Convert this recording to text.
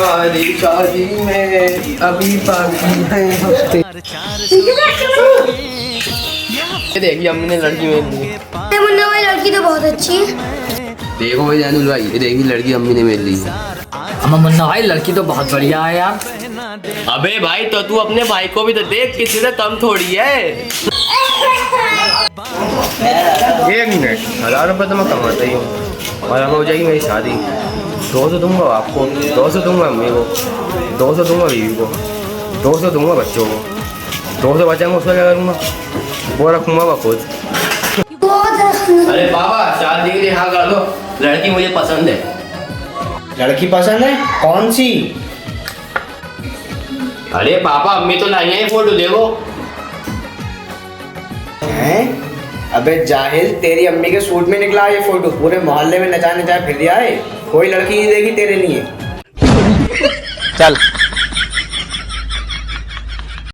हमारी शादी में अभी बाकी है हफ्ते। ये देखिए अम्मी ने लड़की मेरे लिए। मुन्ना भाई लड़की तो बहुत अच्छी है। देखो भाई जानूल भाई, ये देखिए लड़की अम्मी ने मेरे लिए। अम्मा मुन्ना भाई लड़की तो बहुत बढ़िया है यार। अबे भाई तो तू अपने भाई को भी तो देख, किसी से कम थोड़ी है। 1 मिनट, 1000 रुपये तो मैं कमाता ही हूँ और अब हो जाएगी मेरी शादी। 200 दूंगा आपको, 200 दूंगा अम्मी को, 200 दूंगा बीवी को, 200 दूंगा बच्चों को, 200 बचाऊंगा उसका क्या करूँगा, वो रखूँगा मैं खुद। अरे बाबा शादी के लिए हाँ कर दो, लड़की मुझे पसंद है। लड़की पसंद है? कौन सी? अरे पापा अम्मी तो लाई है, फोटो देखो। हैं? अबे जाहिल, तेरी अम्मी के सूट में निकला ये फोटो, पूरे मोहल्ले में नचा नचा फिर दिया है। कोई लड़की नहीं देगी तेरे लिए। चल।